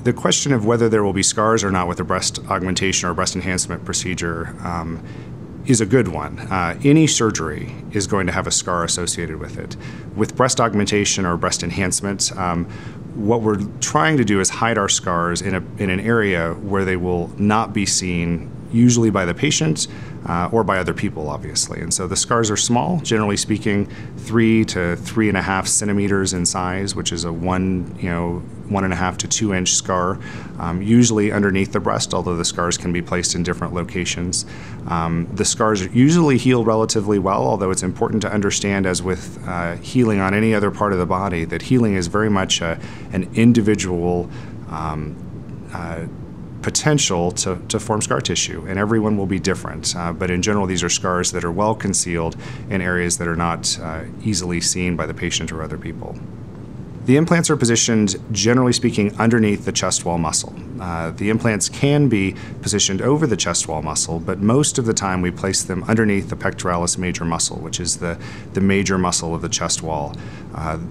The question of whether there will be scars or not with a breast augmentation or breast enhancement procedure is a good one. Any surgery is going to have a scar associated with it. With breast augmentation or breast enhancement, what we're trying to do is hide our scars in an area where they will not be seen, usually by the patient or by other people, obviously. And so the scars are small, generally speaking, 3 to 3.5 centimeters in size, which is a 1.5 to 2 inch scar, usually underneath the breast, although the scars can be placed in different locations. The scars usually heal relatively well, although it's important to understand, as with healing on any other part of the body, that healing is very much an individual potential to form scar tissue, and everyone will be different. But in general, these are scars that are well concealed in areas that are not easily seen by the patient or other people. The implants are positioned, generally speaking, underneath the chest wall muscle. The implants can be positioned over the chest wall muscle, but most of the time we place them underneath the pectoralis major muscle, which is the major muscle of the chest wall.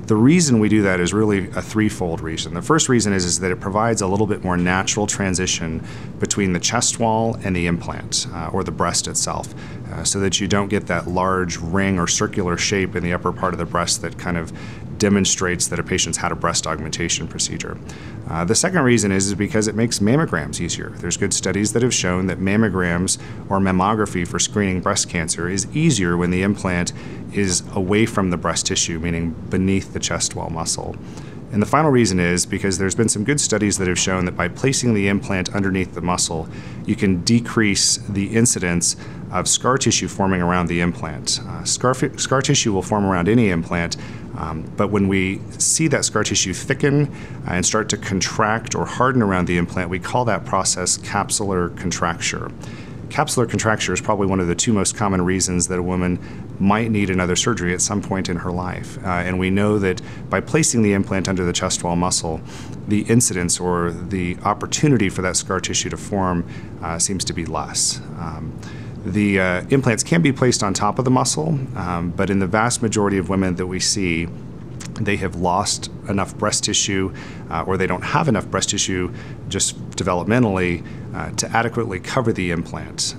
The reason we do that is really a threefold reason. The first reason is that it provides a little bit more natural transition between the chest wall and the implant, or the breast itself, so that you don't get that large ring or circular shape in the upper part of the breast that kind of demonstrates that a patient's had a breast augmentation procedure. The second reason is because it makes mammograms easier. There's good studies that have shown that mammograms or mammography for screening breast cancer is easier when the implant is away from the breast tissue, meaning beneath the chest wall muscle. And the final reason is because there's been some good studies that have shown that by placing the implant underneath the muscle, you can decrease the incidence of scar tissue forming around the implant. Scar tissue will form around any implant, but when we see that scar tissue thicken and start to contract or harden around the implant, we call that process capsular contracture. Capsular contracture is probably one of the two most common reasons that a woman might need another surgery at some point in her life. And we know that by placing the implant under the chest wall muscle, the incidence or the opportunity for that scar tissue to form seems to be less. The implants can be placed on top of the muscle, but in the vast majority of women that we see, they have lost enough breast tissue or they don't have enough breast tissue just developmentally to adequately cover the implant.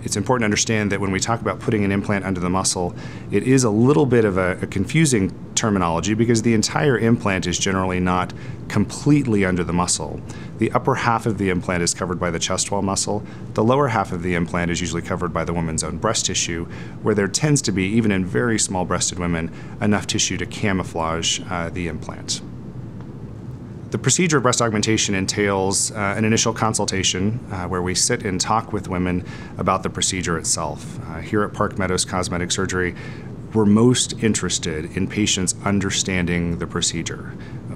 It's important to understand that when we talk about putting an implant under the muscle, it is a little bit of a confusing terminology because the entire implant is generally not completely under the muscle. The upper half of the implant is covered by the chest wall muscle. The lower half of the implant is usually covered by the woman's own breast tissue, where there tends to be, even in very small-breasted women, enough tissue to camouflage the implant. The procedure of breast augmentation entails an initial consultation where we sit and talk with women about the procedure itself. Here at Park Meadows Cosmetic Surgery, we're most interested in patients understanding the procedure.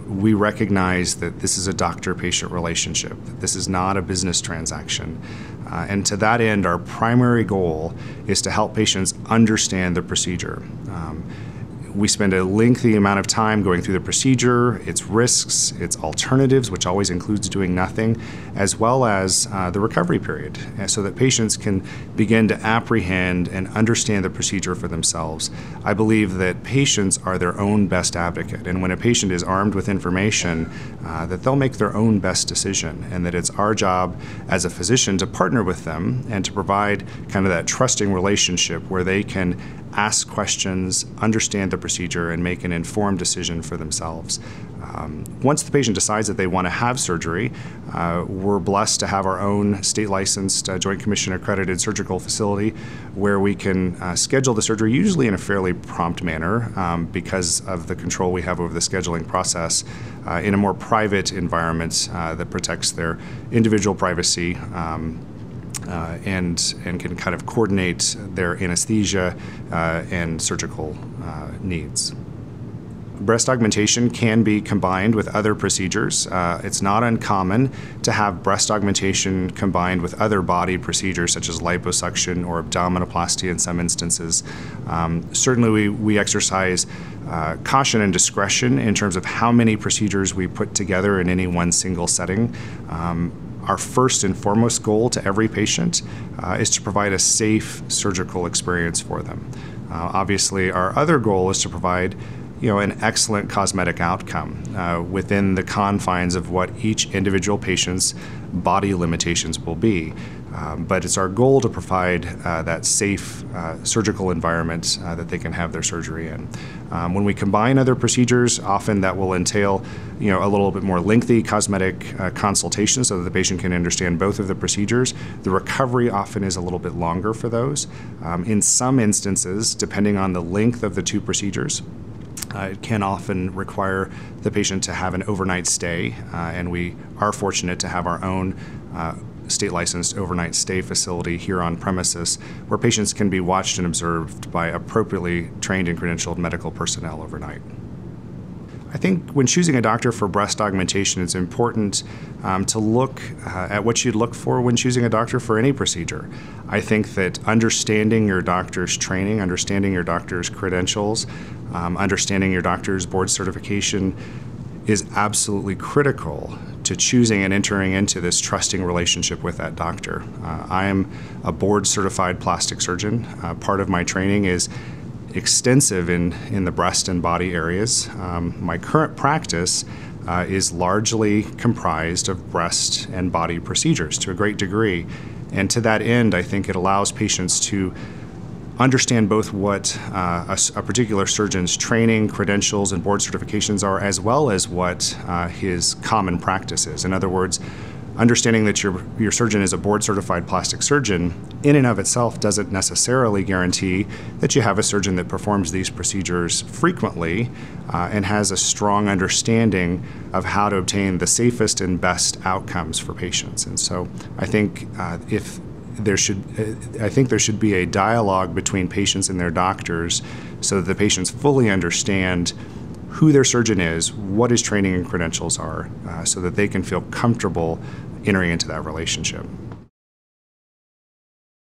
We recognize that this is a doctor-patient relationship, that this is not a business transaction. And to that end, our primary goal is to help patients understand the procedure. We spend a lengthy amount of time going through the procedure, its risks, its alternatives, which always includes doing nothing, as well as the recovery period, so that patients can begin to apprehend and understand the procedure for themselves. I believe that patients are their own best advocate, and when a patient is armed with information, that they'll make their own best decision, and that it's our job as a physician to partner with them and to provide kind of that trusting relationship where they can ask questions, understand the procedure, and make an informed decision for themselves. Once the patient decides that they want to have surgery, we're blessed to have our own state-licensed, Joint Commission-accredited surgical facility where we can schedule the surgery, usually in a fairly prompt manner because of the control we have over the scheduling process, in a more private environment that protects their individual privacy and can kind of coordinate their anesthesia and surgical needs. Breast augmentation can be combined with other procedures. It's not uncommon to have breast augmentation combined with other body procedures such as liposuction or abdominoplasty in some instances. Certainly we exercise caution and discretion in terms of how many procedures we put together in any one single setting. Our first and foremost goal to every patient is to provide a safe surgical experience for them. Obviously, our other goal is to provide an excellent cosmetic outcome within the confines of what each individual patient's body limitations will be. But it's our goal to provide that safe surgical environment that they can have their surgery in. When we combine other procedures, often that will entail a little bit more lengthy cosmetic consultation so that the patient can understand both of the procedures. The recovery often is a little bit longer for those. In some instances, depending on the length of the two procedures, it can often require the patient to have an overnight stay, and we are fortunate to have our own state-licensed overnight stay facility here on premises where patients can be watched and observed by appropriately trained and credentialed medical personnel overnight. I think when choosing a doctor for breast augmentation, it's important to look at what you'd look for when choosing a doctor for any procedure. I think that understanding your doctor's training, understanding your doctor's credentials, understanding your doctor's board certification is absolutely critical to choosing and entering into this trusting relationship with that doctor. I am a board-certified plastic surgeon. Part of my training is extensive in the breast and body areas. My current practice is largely comprised of breast and body procedures to a great degree. And to that end, I think it allows patients to understand both what a particular surgeon's training, credentials, and board certifications are, as well as what his common practice is. In other words, understanding that your surgeon is a board-certified plastic surgeon in and of itself doesn't necessarily guarantee that you have a surgeon that performs these procedures frequently and has a strong understanding of how to obtain the safest and best outcomes for patients. And so I think there should be a dialogue between patients and their doctors so that the patients fully understand who their surgeon is, what his training and credentials are, so that they can feel comfortable entering into that relationship.